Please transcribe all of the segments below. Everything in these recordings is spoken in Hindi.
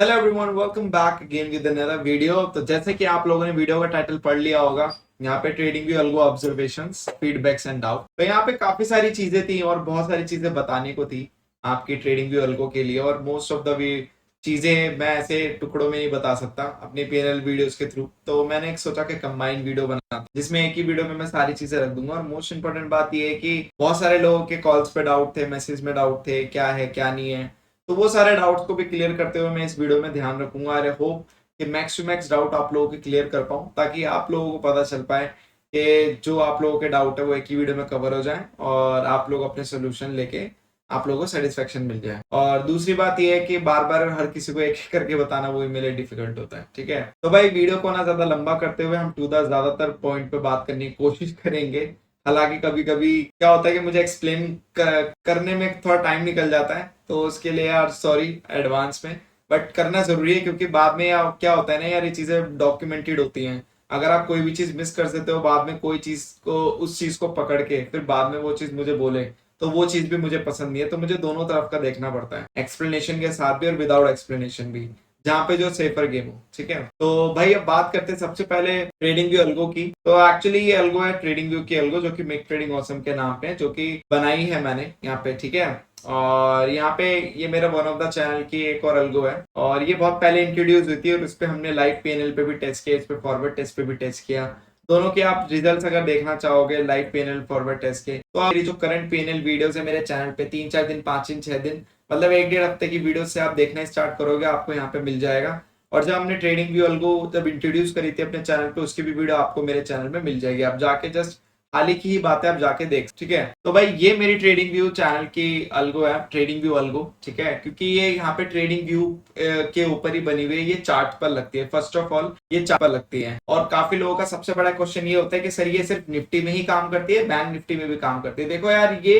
Hello everyone, welcome back again with another video. तो जैसे कि आप लोगों ने वीडियो का टाइटल पढ़ लिया होगा, यहाँ पे trading view algo observations, feedbacks and doubt. तो यहाँ पे काफी सारी चीजें थी और बहुत सारी चीजें बताने को थी आपकी ट्रेडिंग व्यू अल्गो के लिए। और मोस्ट ऑफ द चीजें मैं ऐसे टुकड़ों में नहीं बता सकता अपने पीएनएल वीडियोस के थ्रू। तो मैंने एक सोचा कि कंबाइंड वीडियो बना जिसमें एक ही वीडियो में मैं सारी चीजें रख दूंगा। और मोस्ट इंपॉर्टेंट बात यह है कि बहुत सारे लोगों के कॉल्स पे डाउट थे, मैसेज में डाउट थे, क्या है क्या नहीं है। तो वो सारे डाउट्स को भी क्लियर करते हुए मैं इस वीडियो में ध्यान रखूंगा। अरे होप कि मैक्स टू मैक्स डाउट आप लोगों के क्लियर कर पाऊं, ताकि आप लोगों को पता चल पाए कि जो आप लोगों के डाउट है वो एक ही वीडियो में कवर हो जाए और आप लोग अपने सोल्यूशन लेके आप लोगों को सेटिस्फेक्शन मिल जाए। और दूसरी बात यह है कि बार बार हर किसी को एक एक करके बताना वो मेरे लिए डिफिकल्ट होता है। ठीक है, तो भाई वीडियो को ना ज्यादा लंबा करते हुए हम टू द ज्यादातर पॉइंट पे बात करने की कोशिश करेंगे। हालांकि कभी कभी क्या होता है कि मुझे एक्सप्लेन करने में थोड़ा टाइम निकल जाता है, तो उसके लिए यार सॉरी एडवांस में। बट करना जरूरी है क्योंकि बाद में यार क्या होता है ना यार, ये चीजें डॉक्यूमेंटेड होती हैं। अगर आप कोई भी चीज मिस कर देते हो बाद में, कोई चीज को उस चीज को पकड़ के फिर बाद में वो चीज मुझे बोले, तो वो चीज भी मुझे पसंद नहीं है। तो मुझे दोनों तरफ का देखना पड़ता है, एक्सप्लेनेशन के साथ भी और विदाउट एक्सप्लेनेशन भी, जहाँ पे जो सेफर गेम हो। ठीक है, तो भाई अब बात करते हैं सबसे पहले ट्रेडिंग व्यू अल्गो की। तो एक्चुअली ये अल्गो है ट्रेडिंग व्यू की अल्गो, जो कि मेक ट्रेडिंग ऑसम के नाम पे है, जो कि बनाई है मैंने यहाँ पे। ठीक है, और यहाँ पे ये मेरा वन ऑफ द चैनल की एक और अल्गो है, और ये बहुत पहले इंट्रोड्यूस हुई थी और उस पर हमने लाइव पीएनएल पे भी टेस्ट किया, इस पे फॉरवर्ड टेस्ट पे भी टेस्ट किया। दोनों के आप रिजल्ट्स अगर देखना चाहोगे लाइव पीएनएल फॉरवर्ड टेस्ट के, तो आप मेरी जो करंट पीएनएल वीडियोस है मेरे चैनल पे 3-4 दिन, 5 दिन, 6 दिन, मतलब 1-1.5 हफ्ते की वीडियो से आप देखना स्टार्ट करोगे, आपको यहाँ पे मिल जाएगा। और जब हमने ट्रेडिंग व्यू अल्गो जब इंट्रोड्यूस करी थी अपने चैनल पे, उसकी भी वीडियो आपको मेरे चैनल में मिल जाएगी। आप जाके जस्ट हाल ही की ही बात है, आप जाके देख। ठीक है, तो भाई ये मेरी ट्रेडिंग व्यू चैनल की अल्गो है, ट्रेडिंग व्यू अल्गो। ठीक है, क्योंकि ये यहाँ पे ट्रेडिंग व्यू के ऊपर ही बनी हुई है, ये चार्ट पर लगती है। फर्स्ट ऑफ ऑल ये चार्ट पर लगती है, और काफी लोगों का सबसे बड़ा क्वेश्चन ये होता है कि सर ये सिर्फ निफ्टी में ही काम करती है, बैंक निफ्टी में भी काम करती है। देखो यार, ये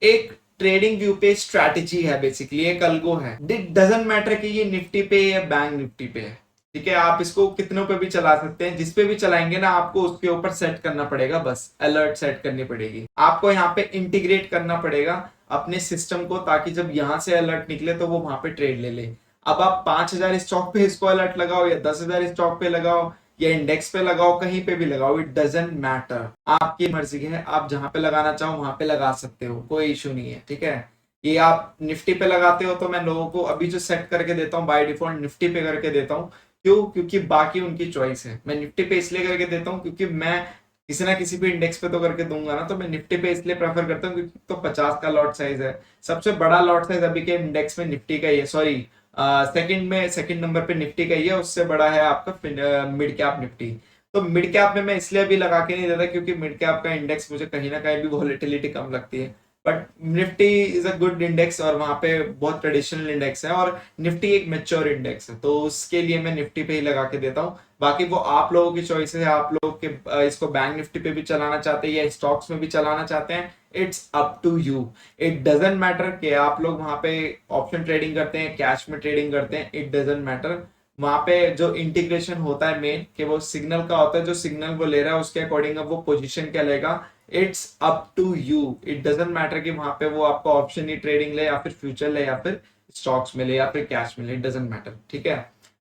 एक ट्रेडिंग व्यू पे स्ट्रैटेजी है, बेसिकली एक अल्गो है। इट डजंट मैटर कि ये निफ्टी पे या बैंक निफ्टी पे है। ठीक है, आप इसको कितनों पे भी चला सकते हैं, जिस पे भी चलाएंगे ना आपको उसके ऊपर सेट करना पड़ेगा, बस अलर्ट सेट करनी पड़ेगी आपको, यहाँ पे इंटीग्रेट करना पड़ेगा अपने सिस्टम को, ताकि जब यहाँ से अलर्ट निकले तो वो वहां पे ट्रेड ले ले। अब आप 5,000 स्टॉक पे इसको अलर्ट लगाओ या 10,000 स्टॉक पे लगाओ या इंडेक्स पे लगाओ, कहीं पे भी लगाओ, इट डजेंट मैटर, आपकी मर्जी है। आप जहां पे लगाना चाहो वहां पे लगा सकते हो, कोई इशू नहीं है। ठीक है, ये आप निफ्टी पे लगाते हो तो मैं लोगों को अभी जो सेट करके देता हूँ बाय डिफॉल्ट निफ्टी पे करके देता हूँ। क्यों? क्योंकि बाकी उनकी चॉइस है। मैं निफ्टी पे इसलिए करके देता हूँ क्योंकि मैं किसी ना किसी भी इंडेक्स पे तो करके दूंगा ना, तो मैं निफ्टी पे इसलिए प्रेफर करता हूँ क्योंकि तो 50 का लॉट साइज है। सबसे बड़ा लॉट साइज अभी के इंडेक्स में निफ्टी का ही है, सॉरी सेकंड नंबर पे निफ्टी का ही है, उससे बड़ा है आपका मिड कैप निफ्टी। तो मिड कैप में मैं इसलिए अभी लगा के नहीं देता क्योंकि मिड कैप का इंडेक्स मुझे कहीं ना कहीं भी वॉलेटिलिटी कम लगती है। But Nifty is a good index और वहां पे बहुत ट्रेडिशनल इंडेक्स है, और निफ्टी एक मेच्योर इंडेक्स है, तो उसके लिए मैं निफ्टी पे ही लगा के देता हूँ। बाकी वो आप लोगों की चॉइस है, आप लोग के इसको बैंक निफ्टी पे भी चलाना चाहते हैं या स्टॉक्स में भी चलाना चाहते हैं, it's up to you. It doesn't matter कि आप लोग वहां पे ऑप्शन ट्रेडिंग करते हैं, कैश में ट्रेडिंग करते हैं, इट डजेंट मैटर। वहां पे जो इंटीग्रेशन होता है मेन, कि वो सिग्नल का होता है, जो सिग्नल वो ले रहा है उसके अकॉर्डिंग अब वो पोजीशन क्या लेगा, it's up to you. It doesn't matter कि वहां पे वो आपको ऑप्शन ही ट्रेडिंग ले या फिर फ्यूचर ले या फिर स्टॉक्स में ले या फिर कैश में ले, इट डजेंट मैटर। ठीक है,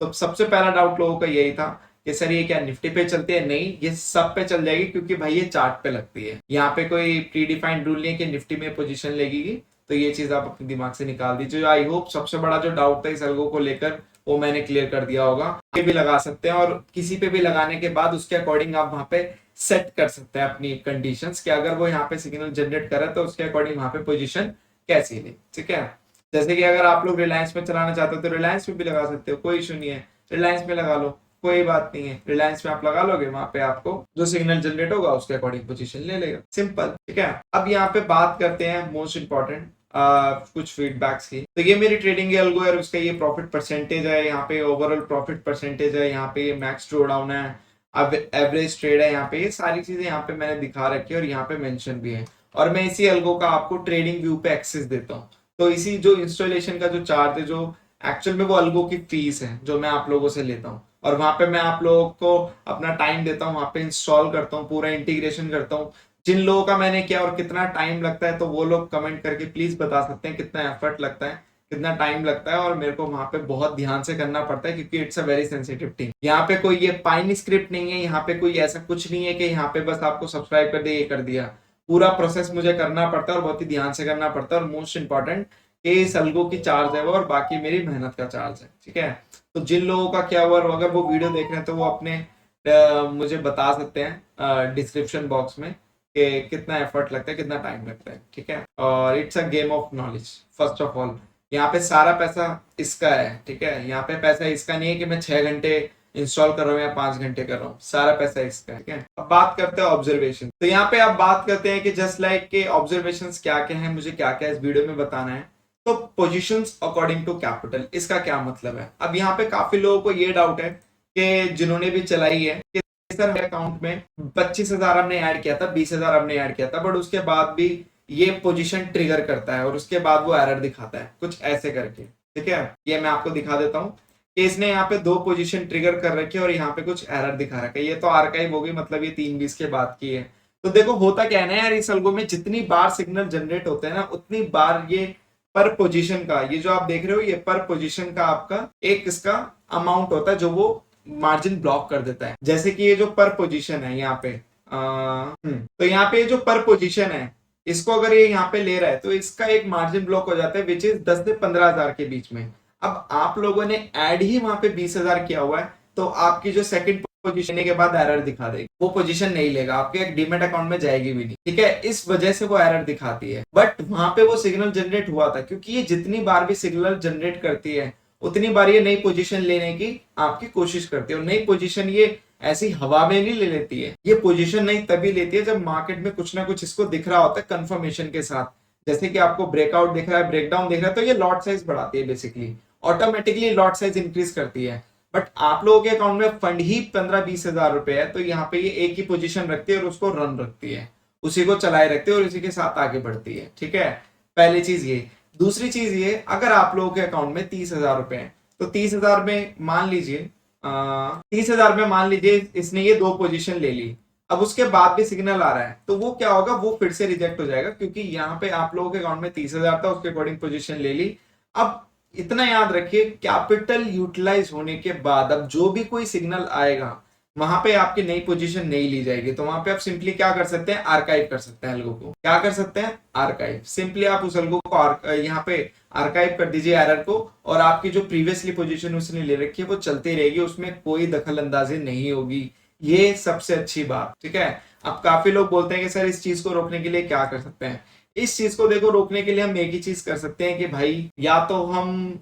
तो सबसे पहला डाउट लोगों का यही था कि सर ये क्या निफ्टी पे चलती है? नहीं, ये सब पे चल जाएगी क्योंकि भाई ये चार्ट पे लगती है। यहाँ पे कोई प्री डिफाइंड रूल नहीं है कि निफ्टी में पोजीशन लगेगी। तो ये चीज आप अपने दिमाग से निकाल दीजिए। आई होप सबसे बड़ा जो डाउट था इस अलगो को लेकर वो मैंने क्लियर कर दिया होगा। ये भी लगा सकते हैं, और किसी पे भी लगाने के बाद उसके अकॉर्डिंग आप वहां पे सेट कर सकते हैं अपनी कंडीशंस, कि अगर वो यहाँ पे सिग्नल जनरेट करे तो उसके अकॉर्डिंग वहां पे पोजीशन कैसी ले। ठीक है, जैसे कि अगर आप लोग रिलायंस में चलाना चाहते हो तो रिलायंस में भी लगा सकते हो, कोई इशू नहीं है, रिलायंस में लगा लो, कोई बात नहीं है। रिलायंस में आप लगा लोगे, वहां पे आपको जो सिग्नल जनरेट होगा उसके अकॉर्डिंग पोजीशन ले लेगा, सिंपल। ठीक है, अब यहाँ पे बात करते हैं मोस्ट इंपॉर्टेंट कुछ फीडबैक्स की। तो ये मेरी ट्रेडिंग एल्गो है, उसका ये प्रॉफिट परसेंटेज है, यहाँ पे ओवरऑल प्रॉफिट परसेंटेज है, यहाँ पे मैक्स ड्रॉ डाउन है, अब एवरेज ट्रेड है, यहाँ पे ये सारी चीजें यहाँ पे मैंने दिखा रखी है और यहाँ पे मेंशन भी है। और मैं इसी एल्गो का आपको ट्रेडिंग व्यू पे एक्सेस देता हूँ। तो इसी जो इंस्टॉलेशन का जो चार्ज है, जो एक्चुअल में वो अल्गो की फीस है जो मैं आप लोगों से लेता हूँ, और वहां पे मैं आप लोगों को अपना टाइम देता हूँ, वहां पे इंस्टॉल करता हूँ, पूरा इंटीग्रेशन करता हूँ। जिन लोगों का मैंने किया और कितना टाइम लगता है, तो वो लोग कमेंट करके प्लीज बता सकते हैं कितना एफर्ट लगता है कितना टाइम लगता है, और मेरे को वहां पे बहुत ध्यान से करना पड़ता है क्योंकि it's a very sensitive thing. यहाँ पे कोई ये पाइन स्क्रिप्ट नहीं है, यहाँ पे कोई ऐसा कुछ नहीं है कि यहाँ पे बस आपको सब्सक्राइब कर दिया, ये कर दिया। पूरा प्रोसेस मुझे करना पड़ता है और बहुत ही ध्यान से करना पड़ता है, और मोस्ट इंपॉर्टेंट कि इस अलगो की चार्ज है वो, और बाकी मेरी मेहनत का चार्ज है। ठीक है, तो जिन लोगों का क्या हुआ, अगर वो वीडियो देख रहे हैं तो वो अपने मुझे बता सकते हैं डिस्क्रिप्शन बॉक्स में कि कितना एफर्ट लगता है, कितना टाइम लगता है। ठीक है, और it's a game of knowledge first of all. यहाँ पे सारा पैसा इसका है। ठीक है, यहाँ पे पैसा इसका नहीं है कि मैं 6 घंटे इंस्टॉल कर रहा हूँ या 5 घंटे कर रहा हूँ, सारा पैसा इसका है। ठीक है, अब बात करते हैं ऑब्जर्वेशन। तो यहाँ पे आप बात करते हैं कि जस्ट लाइक के ऑब्जर्वेशन क्या क्या है, मुझे क्या क्या इस वीडियो में बताना है। तो पोजीशंस अकॉर्डिंग टू कैपिटल, इसका क्या मतलब है। अब यहाँ पे काफी लोगों को ये डाउट है कि जिन्होंने भी चलाई है कि सर मेरे अकाउंट में 25,000 हमने ऐड किया था, 20,000 हमने ऐड किया था, बट उसके बाद भी ये पोजीशन ट्रिगर करता है और उसके बाद वो एरर दिखाता है कुछ ऐसे करके। ठीक है, ये मैं आपको दिखा देता हूँ कि इसने यहाँ पे 2 पोजीशन ट्रिगर कर रखी है और यहाँ पे कुछ एरर दिखा रखा है। ये तो आर्काइव होगी, मतलब ये 3:20 के बाद की है। तो देखो होता क्या है ना यार, इस एल्गो में जितनी बार सिग्नल जनरेट होते हैं ना, उतनी बार ये पर पोजीशन का, ये जो आप देख रहे हो, ये पर पोजीशन का आपका एक इसका अमाउंट होता है जो वो मार्जिन ब्लॉक कर देता है। जैसे कि ये जो पर पोजीशन है यहाँ पे तो यहाँ पे जो पर पोजीशन है, इसको अगर ये यहाँ पे ले रहा है तो इसका एक मार्जिन ब्लॉक हो जाता है विच इज 10 से 15,000 के बीच में। अब आप लोगों ने ऐड ही वहां पे 20,000 किया हुआ है, तो आपकी जो सेकंड पोजीशन के बाद एरर दिखा देगी, वो पोजीशन नहीं लेगा, आपके एक डीमेट अकाउंट में जाएगी भी नहीं। ठीक है, इस वजह से वो एरर दिखाती है। बट वहां पे वो सिग्नल जनरेट हुआ था क्योंकि ये जितनी बार भी सिग्नल जनरेट करती है उतनी बार ये नई पोजीशन लेने की आपकी कोशिश करती है। और नई पोजीशन ये ऐसी हवा में नहीं ले लेती है, ये पोजीशन नहीं तभी लेती है जब मार्केट में कुछ ना कुछ इसको दिख रहा होता है कंफर्मेशन के साथ। जैसे कि आपको ब्रेकआउट दिख रहा है, ब्रेकडाउन दिख रहा है, तो ये लॉट साइज बढ़ाती है, basically automatically lot size increase करती है। बट आप लोगों के अकाउंट में फंड ही 15-20 हजार रुपए है, तो यहाँ पे ये एक ही पोजीशन रखती है और उसको रन रखती है, उसी को चलाए रखती है और उसी के साथ आगे बढ़ती है। ठीक है, पहली चीज ये। दूसरी चीज ये, अगर आप लोगों के अकाउंट में 30,000 रुपए है, तो 30,000 में मान लीजिए 30,000 में मान लीजिए इसने ये 2 पोजीशन ले ली, अब उसके बाद भी सिग्नल आ रहा है, तो वो क्या होगा, वो फिर से रिजेक्ट हो जाएगा क्योंकि यहाँ पे आप लोगों के अकाउंट में 30,000 था, उसके अकॉर्डिंग पोजीशन ले ली। अब इतना याद रखिए, कैपिटल यूटिलाइज होने के बाद अब जो भी कोई सिग्नल आएगा वहां पे आपकी नई पोजीशन नहीं ली जाएगी। तो वहां पे आप सिंपली क्या कर सकते हैं, आर्काइव कर सकते हैं एल्गो को। क्या कर सकते हैं, आर्काइव। सिंपली आप उस एल्गो को यहाँ पे आर्काइव कर दीजिए एरर को, और आपकी जो प्रीवियसली पोजीशन उसने ले रखी है वो चलती रहेगी, उसमें कोई दखल अंदाजी नहीं होगी। ये सबसे अच्छी बात। ठीक है, अब काफी लोग बोलते हैं कि सर इस चीज को रोकने के लिए क्या कर सकते हैं। इस चीज को देखो रोकने के लिए हम एक ही चीज कर सकते हैं कि भाई या तो हम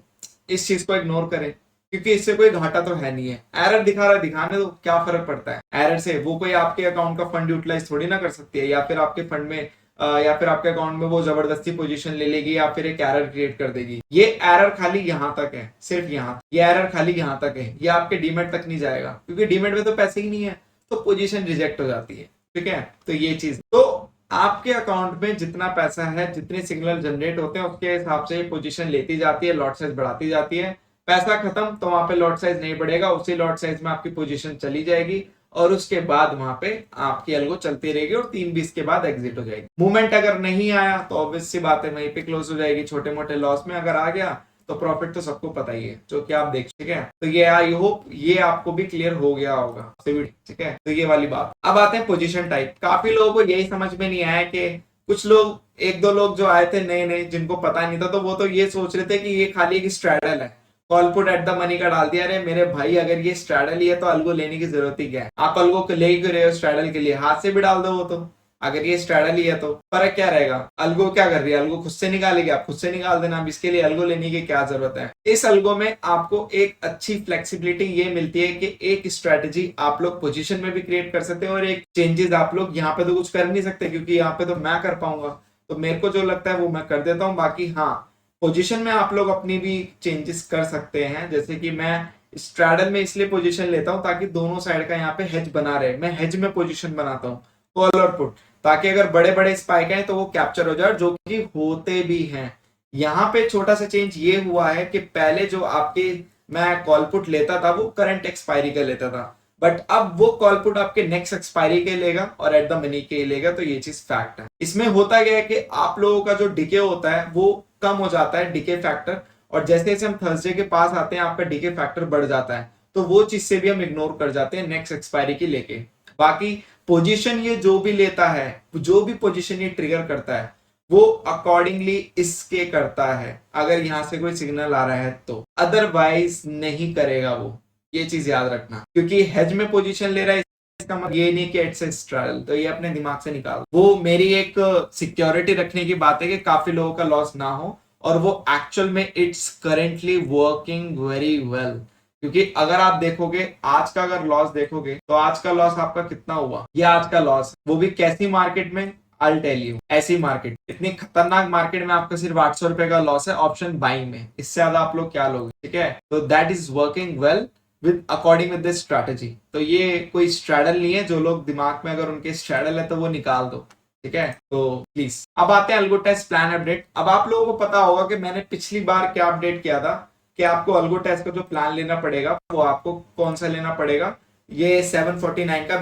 इस चीज को इग्नोर करें, क्योंकि इससे कोई घाटा तो है नहीं है। एरर दिखा रहा है, दिखाने तो क्या फर्क पड़ता है एरर से, वो कोई आपके अकाउंट का फंड यूटिलाइज थोड़ी ना कर सकती है, या फिर आपके फंड में या फिर आपके अकाउंट में वो जबरदस्ती पोजीशन ले लेगी या फिर एक एरर क्रिएट कर देगी। ये एरर खाली यहाँ तक है, सिर्फ यहाँ, ये एरर खाली यहाँ तक है, ये आपके डीमेट तक नहीं जाएगा क्योंकि डीमेट में तो पैसे ही नहीं है, तो पोजीशन रिजेक्ट हो जाती है। ठीक है, तो ये चीज, तो आपके अकाउंट में जितना पैसा है, जितने सिग्नल जनरेट होते हैं उसके हिसाब से पोजीशन लेती जाती है, लॉट साइज बढ़ाती जाती है। पैसा खत्म तो वहां पे लॉट साइज नहीं बढ़ेगा, उसी लॉट साइज में आपकी पोजीशन चली जाएगी और उसके बाद वहां पे आपकी एल्गो चलती रहेगी और 3:20 के बाद एग्जिट हो जाएगी। मूवमेंट अगर नहीं आया तो ऑब्वियस सी बात है वहीं पे क्लोज हो जाएगी, छोटे मोटे लॉस में। अगर आ गया तो प्रॉफिट तो सबको पता ही है, जो कि आप देख। ठीक है, तो ये आई होप ये आपको भी क्लियर हो गया होगा। ठीक है, तो ये वाली बात। अब आते हैं पोजीशन टाइप। काफी लोगों को यही समझ में नहीं आया कि कुछ लोग, 1-2 लोग जो आए थे नए नए, जिनको पता नहीं था, तो वो तो ये सोच रहे थे कि ये खाली एक स्ट्रैडल है, call put at the money का डाल दिया। अरे मेरे भाई, अगर ये स्ट्रैडल ही है तो अल्गो लेने की जरूरत ही क्या है, आप अल्गो को ले ही क्यों रहे हो स्ट्रैडल के लिए, हाथ से भी डाल दो वो तो। अगर ये स्ट्रैडल ही है तो फर्क क्या रहेगा, अल्गो क्या कर रही है, अल्गो खुद से निकालेगी, आप खुद से निकाल देना, अब इसके लिए अल्गो लेने की क्या जरूरत है। इस अल्गो में आपको एक अच्छी फ्लेक्सिबिलिटी ये मिलती है कि एक स्ट्रेटेजी आप लोग पोजीशन में भी क्रिएट कर सकते हैं और एक चेंजेस आप लोग यहाँ पे तो कुछ कर नहीं सकते क्योंकि यहाँ पे तो मैं कर पाऊंगा, तो मेरे को जो लगता है वो मैं कर देता हूँ। बाकी हाँ, पोजीशन में आप लोग अपनी भी चेंजेस कर सकते हैं। जैसे कि मैं स्ट्रैडल में इसलिए पोजीशन लेता हूं ताकि दोनों साइड का यहाँ पे हेज बना रहे, मैं हेज में पोजीशन बनाता हूँ कॉल और पुट, ताकि अगर बड़े बड़े स्पाइक आए तो वो कैप्चर हो जाए, जो कि होते भी हैं। यहाँ पे छोटा सा चेंज ये हुआ है कि पहले जो आपके मैं कॉल पुट लेता था वो करंट एक्सपायरी का लेता था, बट अब वो कॉल पुट आपके नेक्स्ट एक्सपायरी के लेगा और एट द मनी के लेगा। तो ये चीज फैक्ट है। इसमें होता क्या है कि आप लोगों का जो डिके होता है वो कम हो जाता है, डिके फैक्टर, और जैसे जैसे हम थर्सडे के पास आते हैं आपका डीके फैक्टर बढ़ जाता है, तो वो चीज से भी हम इग्नोर कर जाते हैं नेक्स्ट एक्सपायरी की लेके। बाकी पोजीशन ये जो भी लेता है, जो भी पोजीशन ये ट्रिगर करता है, वो अकॉर्डिंगली इसके करता है, अगर यहां से कोई सिग्नल आ रहा है तो, अदरवाइज नहीं करेगा वो। ये चीज याद रखना, क्योंकि हेज में पोजीशन ले रहा है इसका मतलब ये नहीं कि इट्स ए स्ट्रगल, तो ये अपने दिमाग से निकाल। वो मेरी एक सिक्योरिटी रखने की बात है कि काफी लोगों का लॉस ना हो, और वो एक्चुअल में it's currently working very well. क्योंकि अगर आप देखोगे आज का, अगर लॉस देखोगे तो आज का लॉस आपका कितना हुआ, ये आज का लॉस, वो भी कैसी मार्केट में, आई टेल यू, ऐसी मार्केट, इतनी खतरनाक मार्केट में आपका सिर्फ 800 रुपए का लॉस है ऑप्शन बाइंग में, इससे ज्यादा आप लोग क्या लोगे, ठीक है। तो that is working well with according with this strategy. तो ये कोई स्ट्रैडल नहीं है, जो लोग दिमाग में अगर उनके स्ट्रैडल है तो वो निकाल दो, ठीक है। तो प्लीज अब आते हैं अल्गो टेस्ट प्लान अपडेट। अब आप लोगों को पता होगा कि मैंने पिछली बार क्या अपडेट किया था कि आपको अल्गो टेस्ट का जो प्लान लेना पड़ेगा वो आपको कौन सा लेना पड़ेगा, ये 749 का।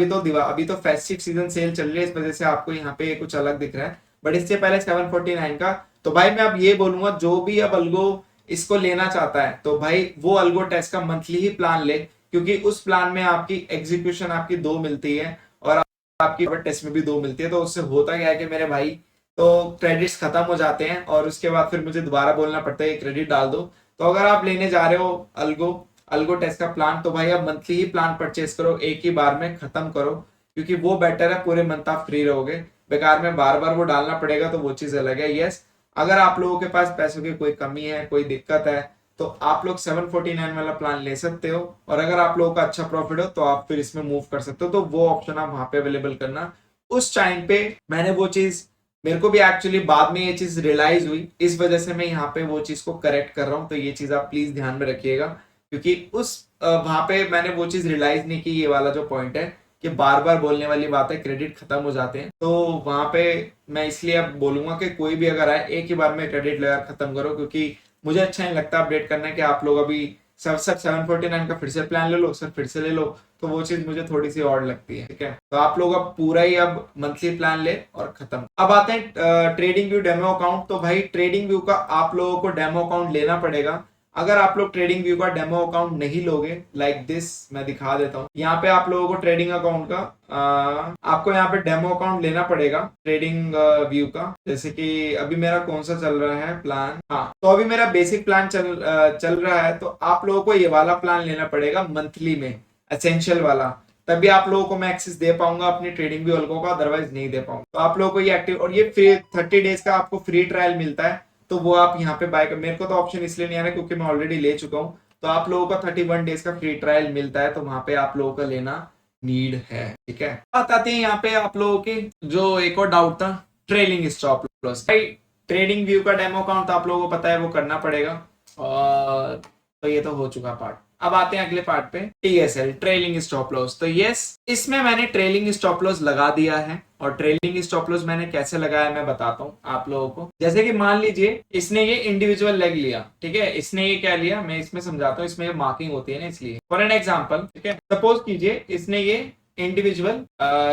अभी तो फेस्टिव सीजन सेल चल रही है, इस वजह से आपको यहाँ पे कुछ अलग दिख रहा है, बट इससे पहले 749 का। तो भाई मैं अब ये बोलूंगा, जो भी अब अल्गो इसको लेना चाहता है तो भाई वो अल्गो टेस्ट का मंथली ही प्लान ले, क्योंकि उस प्लान में आपकी एग्जीक्यूशन आपकी 2 मिलती है और आपकी टेस्ट में भी 2 मिलती है। तो उससे होता क्या है कि मेरे भाई, तो क्रेडिट्स खत्म हो जाते हैं और उसके बाद फिर मुझे दोबारा बोलना पड़ता है क्रेडिट डाल दो। तो अगर आप लेने जा रहे हो अल्गो टेस्ट का प्लान, तो भाई आप मंथली ही प्लान परचेस करो, एक ही बार में खत्म करो, क्योंकि वो बेटर है, पूरे मंथ आप फ्री रहोगे। बेकार में बार बार वो डालना पड़ेगा तो वो चीज अलग है। यस, अगर आप लोगों के पास पैसों की कोई कमी है, कोई दिक्कत है, तो आप लोग 749 वाला प्लान ले सकते हो, और अगर आप लोगों का अच्छा प्रॉफिट हो तो आप फिर इसमें मूव कर सकते हो। तो वो ऑप्शन आप वहां पे अवेलेबल करना। उस टाइम पे मैंने वो चीज, मेरे को भी एक्चुअली बाद में ये चीज रियलाइज हुई, इस वजह से मैं यहाँ पे वो चीज को करेक्ट कर रहा हूँ। तो ये चीज आप प्लीज ध्यान में रखिएगा, क्योंकि उस वहां पे मैंने वो चीज रियलाइज नहीं की, ये वाला जो पॉइंट है कि बार बार बोलने वाली बात है, क्रेडिट खत्म हो जाते हैं। तो वहां पे मैं इसलिए अब बोलूंगा कि कोई भी अगर आए एक ही बार में क्रेडिट लगा खत्म करो, क्योंकि मुझे अच्छा नहीं लगता अपडेट करना कि आप लोग अभी सर 749 का फिर से प्लान ले लो, सर फिर से ले लो, तो वो चीज मुझे थोड़ी सी और लगती है, ठीक है। तो आप लोग अब पूरा ही अब मंथली प्लान ले और खत्म। अब आते हैं ट्रेडिंग व्यू डेमो अकाउंट। तो भाई ट्रेडिंग व्यू का आप लोगों को डेमो अकाउंट लेना पड़ेगा। अगर आप लोग ट्रेडिंग व्यू का डेमो अकाउंट नहीं लोगे, लाइक दिस, मैं दिखा देता हूँ। यहाँ पे आप लोगों को ट्रेडिंग अकाउंट का आपको यहाँ पे डेमो अकाउंट लेना पड़ेगा ट्रेडिंग व्यू का। जैसे कि अभी मेरा कौन सा चल रहा है प्लान, हाँ, तो अभी मेरा बेसिक प्लान चल रहा है। तो आप लोगों को ये वाला प्लान लेना पड़ेगा मंथली में, एसेंशियल वाला, तभी आप लोगों को मैं एक्सेस दे पाऊंगा अपनी ट्रेडिंग व्यू अलगों का, अदरवाइज नहीं दे पाऊंगा। तो आप लोगों को ये एक्टिव, और ये फ्री 30 डेज का आपको फ्री ट्रायल मिलता है, तो वो आप यहाँ पे बाय कर, मेरे को तो ऑप्शन इसलिए नहीं आ रहा क्योंकि मैं ऑलरेडी ले चुका हूँ। तो आप लोगों का 31 डेज का फ्री ट्रायल मिलता है, तो वहां पे आप लोगों का लेना नीड है, ठीक है। बात आती है यहाँ पे आप लोगों के जो एक और डाउट था, trailing stop loss. Trading view का डेमो अकाउंट तो आप लोगों को पता है वो करना पड़ेगा, और तो ये तो हो चुका पार्ट। अब आते हैं अगले पार्ट पे, TSL, ट्रेलिंग स्टॉप लॉस। तो यस, इसमें मैंने ट्रेलिंग स्टॉप लॉस लगा दिया है, और ट्रेलिंग स्टॉप लॉस मैंने कैसे लगाया मैं बताता हूँ आप लोगों को। जैसे कि मान लीजिए इसने ये इंडिविजुअल लेग लिया, ठीक है, इसने ये क्या लिया मैं इसमें समझाता हूँ, इसमें मार्किंग होती है ना, इसलिए फॉर एन एग्जाम्पल, ठीक है, सपोज कीजिए इसने ये इंडिविजुअल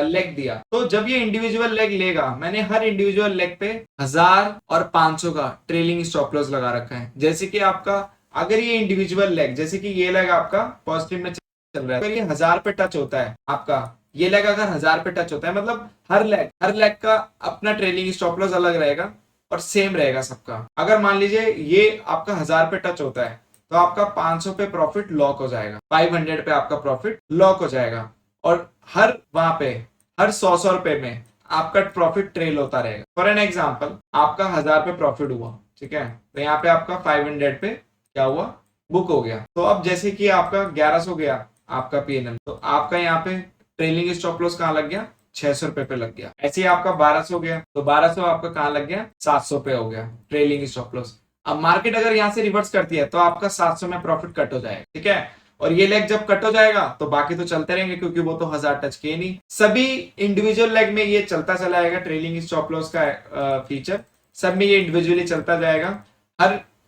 लेग दिया। तो जब ये इंडिविजुअल लेग लेगा, मैंने हर इंडिविजुअल लेग पे 1000 और 500 का ट्रेलिंग स्टॉप लॉस लगा रखा है। जैसे कि आपका अगर ये इंडिविजुअल लेग, जैसे कि ये लेग आपका पॉजिटिव में चल रहा है, अगर ये 1000 पे टच होता है आपका, ये लेग अगर 1000 पे टच होता है, मतलब हर लेग का अपना ट्रेलिंग स्टॉप लॉस अलग रहेगा और सेम रहेगा सबका। अगर मान लीजिए ये आपका 1000 पे टच होता है, तो आपका 500 पे प्रॉफिट लॉक हो जाएगा, 500 पे आपका प्रॉफिट लॉक हो जाएगा, और हर वहां पे हर 100 रुपए में आपका प्रॉफिट ट्रेल होता रहेगा। फॉर एन एग्जाम्पल, आपका 1000 पे प्रॉफिट हुआ, ठीक है, तो यहाँ पे आपका 500 पे क्या हुआ, बुक हो गया। तो अब जैसे कि आपका 1100 गया आपका PNL, तो आपका यहाँ पे ट्रेलिंग स्टॉप लॉस कहाँ लग गया, 600 रुपए पे लग गया। ऐसे ही आपका 1200 गया, तो 1200 आपका कहाँ लग गया, 700 पे हो गया ट्रेलिंग स्टॉप लॉस। अब मार्केट अगर यहाँ से रिवर्स करती है तो आपका 700 में प्रॉफिट कट हो जाएगा, ठीक है। और ये लेग जब कट हो जाएगा तो बाकी तो चलते रहेंगे, क्योंकि वो तो 1000 टच किए नहीं। सभी इंडिविजुअल लेग में ये चलता चला जाएगा, ट्रेलिंग स्टॉप लॉस का फीचर सब में ये इंडिविजुअली चलता जाएगा।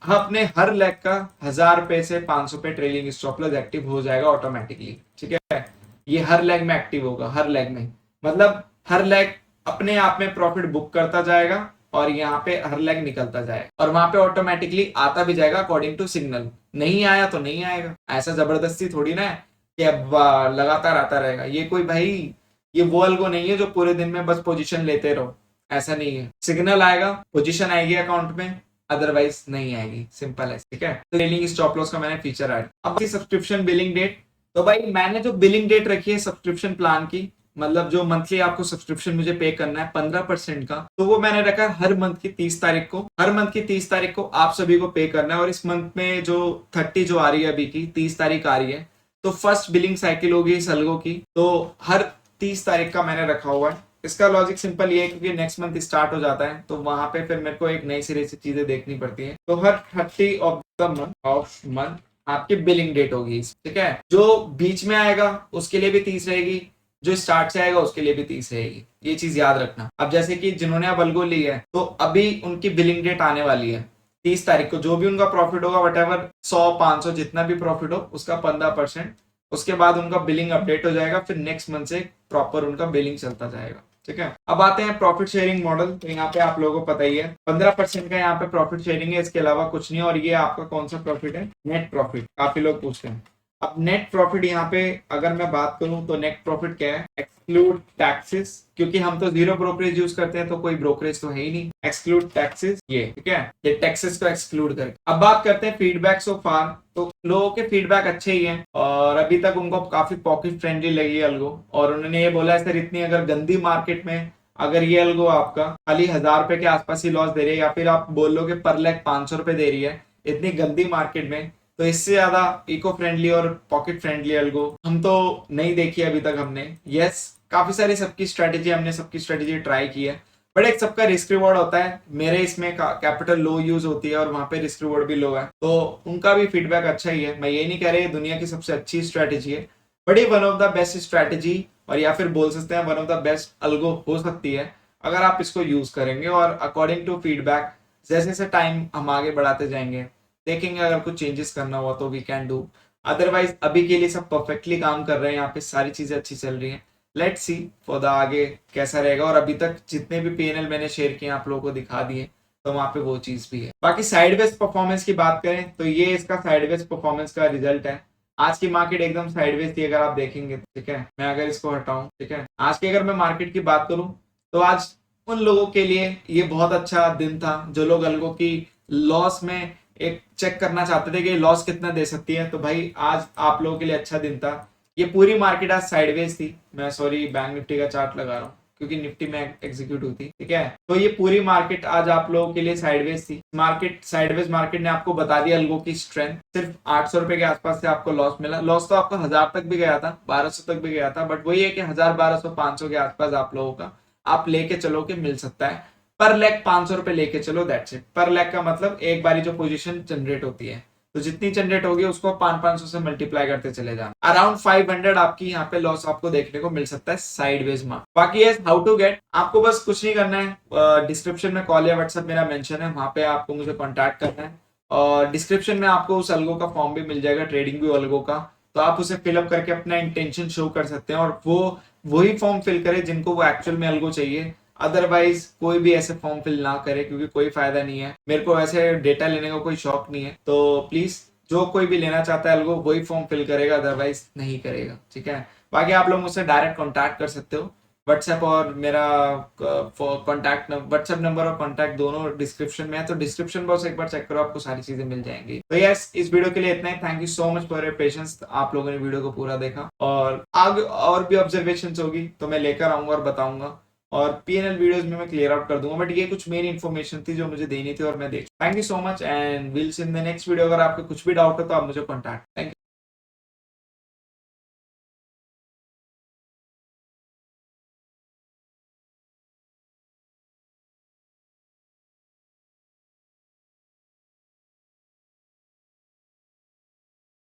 अपने हर लेग का 1000 पे से 500 पे ट्रेलिंग स्टॉप लॉस एक्टिव हो जाएगा ऑटोमेटिकली, ठीक है। ये हर लेग में एक्टिव होगा, हर लेग में, मतलब हर लेग अपने आप में प्रॉफिट बुक करता जाएगा, और यहाँ पे हर लेग निकलता जाएगा और वहां पे ऑटोमेटिकली आता भी जाएगा अकॉर्डिंग टू सिग्नल। नहीं आया तो नहीं आएगा, ऐसा जबरदस्ती थोड़ी ना है कि अब लगातार आता रहेगा। ये कोई भाई ये वो अल्गो नहीं है जो पूरे दिन में बस पोजीशन लेते रहो, ऐसा नहीं है। सिग्नल आएगा, पोजीशन आएगी अकाउंट में, अदरवाइज नहीं आएगी, सिंपल है। ठीक है, तो ट्रेलिंग स्टॉप लॉस का मैंने फीचर ऐड। अब सब्सक्रिप्शन बिलिंग डेट, तो भाई मैंने जो बिलिंग डेट रखी है सब्सक्रिप्शन प्लान की, मतलब जो मंथली आपको सब्सक्रिप्शन मुझे पे करना है 15% का, तो वो मैंने रखा है हर मंथ की 30 तारीख को। हर मंथ की 30 तारीख को आप सभी को पे करना है। और इस मंथ में जो 30 जो आ रही है अभी की 30 तारीख आ रही है, तो फर्स्ट बिलिंग साइकिल होगी इस अलगो की, तो हर 30 तारीख का मैंने रखा हुआ है। इसका लॉजिक सिंपल ये है क्योंकि नेक्स्ट मंथ स्टार्ट हो जाता है, तो वहां पे फिर मेरे को एक नई सिरे से चीजें देखनी पड़ती है। तो हर 30 ऑफ मंथ आपकी बिलिंग डेट होगी, ठीक है। जो बीच में आएगा उसके लिए भी 30 रहेगी, जो स्टार्ट से आएगा उसके लिए भी 30 रहेगी, ये चीज याद रखना। अब जैसे कि जिन्होंने अब अलगो ली है, तो अभी उनकी बिलिंग डेट आने वाली है 30 तारीख को। जो भी उनका प्रॉफिट होगा, वटेवर 100-500 जितना भी प्रॉफिट हो, उसका 15%, उसके बाद उनका बिलिंग अपडेट हो जाएगा। फिर नेक्स्ट मंथ से प्रॉपर उनका बिलिंग चलता जाएगा, ठीक है। अब आते हैं प्रॉफिट शेयरिंग मॉडल। तो यहाँ पे आप लोगों को पता ही है 15% का यहाँ पे प्रॉफिट शेयरिंग है, इसके अलावा कुछ नहीं। और ये आपका कौन सा प्रॉफिट है? Net profit. काफी लोग पूछते हैं। अब नेट प्रॉफिट यहाँ पे अगर मैं बात करूं तो नेट प्रॉफिट क्या है? एक्सक्लूड टैक्सेस, क्योंकि हम तो जीरो ब्रोकरेज यूज करते हैं, तो कोई ब्रोकरेज तो है ही नहीं। एक्सक्लूड टैक्सेस, ये ठीक है, ये टैक्सेस को एक्सक्लूड करके। अब बात करते हैं फीडबैक सो फार। तो लोगों के फीडबैक अच्छे ही हैं और अभी तक उनको काफी पॉकेट फ्रेंडली लगी है अलगो। और उन्होंने ये बोला है सर इतनी अगर गंदी मार्केट में अगर ये अलगो आपका खाली 1000 रुपए के आसपास ही लॉस दे रही है, या फिर आप बोल लो कि पर लैख 500 रुपए दे रही है इतनी गंदी मार्केट में, तो इससे ज्यादा इको फ्रेंडली और पॉकेट फ्रेंडली अलगो हम तो नहीं देखी अभी तक हमने। यस, काफी सारी सबकी स्ट्रेटेजी ट्राई की है, बट एक सबका रिस्क रिवॉर्ड होता है। मेरे इसमें कैपिटल लो यूज होती है और वहां पे रिस्क रिवॉर्ड भी लो है, तो उनका भी फीडबैक अच्छा ही है। मैं ये नहीं कह रही दुनिया की सबसे अच्छी स्ट्रेटेजी है, बट ये one of the best strategy, और या फिर बोल सकते हैं वन ऑफ द बेस्ट अलगो हो सकती है अगर आप इसको यूज करेंगे। और अकॉर्डिंग टू फीडबैक जैसे जैसे टाइम हम आगे बढ़ाते जाएंगे, देखेंगे अगर कुछ चेंजेस करना हुआ तो वी कैन डू। अदरवाइज अभी के लिए सब परफेक्टली काम कर रहे हैं, यहाँ पे सारी चीजें अच्छी चल रही हैं। लेट्स सी फॉर द आगे कैसा रहेगा। और अभी तक जितने भी पीएनएल मैंने शेयर किए आप लोगों को दिखा दिए, तो वहां पे वो चीज भी है। बाकी साइडवेज परफॉर्मेंस की बात करें तो ये इसका साइडवेज परफॉर्मेंस का रिजल्ट है। आज की मार्केट एकदम साइडवेज थी अगर आप देखेंगे, ठीक है। मैं अगर इसको हटाऊं, ठीक है, आज की अगर मैं मार्केट की बात करूं तो आज उन लोगों के लिए ये बहुत अच्छा दिन था जो लोग अलगो की लॉस में एक चेक करना चाहते थे कि लॉस कितना दे सकती है। तो भाई आज आप लोगों के लिए अच्छा दिन था। ये पूरी मार्केट आज साइडवेज थी। मैं सॉरी बैंक निफ्टी का चार्ट लगा रहा हूँ क्योंकि निफ्टी में एग्जीक्यूट हुई थी, ठीक है। तो ये पूरी मार्केट आज आप लोगों के लिए साइडवेज थी। मार्केट साइडवेज मार्केट ने आपको बता दिया अलगो की स्ट्रेंथ। सिर्फ 800 रुपए के आसपास से आपको लॉस मिला। लॉस तो आपका 1000 तक भी गया था, 1200 तक भी गया था, बट वही है कि 1000, 1200, 500 के आसपास आप लोगों का आप लेके चलो के मिल सकता है। पर लैख 500 रुपए लेके चलो, दैट्स इट। पर लैख का मतलब एक बारी जो पोजीशन जनरेट होती है, तो जितनी जनरेट होगी उसको 500 से मल्टीप्लाई करते चले जाना। अराउंड 500 आपकी यहाँ पे लॉस आपको देखने को मिल सकता है साइडवेज में। बाकी है हाउ टू गेट, आपको बस कुछ नहीं करना है। डिस्क्रिप्शन में कॉल या व्हाट्सएप मेरा मेंशन है, वहां पे आपको मुझे कॉन्टैक्ट करना है। और डिस्क्रिप्शन में आपको उस अलगो का फॉर्म भी मिल जाएगा, ट्रेडिंग व्यू अलगो का, तो आप उसे फिलअप करके अपना इंटेंशन शो कर सकते हैं। और वो वही फॉर्म फिल करें जिनको वो एक्चुअल में अलगो चाहिए। अदरवाइज कोई भी ऐसे फॉर्म फिल ना करे क्योंकि कोई फायदा नहीं है। मेरे को ऐसे डेटा लेने का कोई शौक नहीं है, तो प्लीज जो कोई भी लेना चाहता है अलगो वही फॉर्म फिल करेगा, अदरवाइज नहीं करेगा, ठीक है। बाकी आप लोग मुझसे डायरेक्ट कांटेक्ट कर सकते हो। व्हाट्सएप और मेरा कॉन्टैक्ट व्हाट्सएप नंबर और कॉन्टैक्ट दोनों डिस्क्रिप्शन में है, तो डिस्क्रिप्शन बॉक्स एक बार चेक करो, आपको सारी चीजें मिल जाएंगी। तो यस, इस वीडियो के लिए इतना ही। Thank you so much for your patience. आप लोगों ने वीडियो को पूरा देखा और आगे और भी ऑब्जर्वेशन होगी तो मैं लेकर आऊंगा और बताऊंगा। और पीएनएल वीडियोस में मैं क्लियर आउट कर दूंगा, बट ये कुछ मेन इन्फॉर्मेशन थी जो मुझे देनी थी और मैं देख। Thank you so much and will see in the next video. अगर आपको कुछ भी डाउट हो तो आप मुझे कॉन्टैक्ट। Thank you.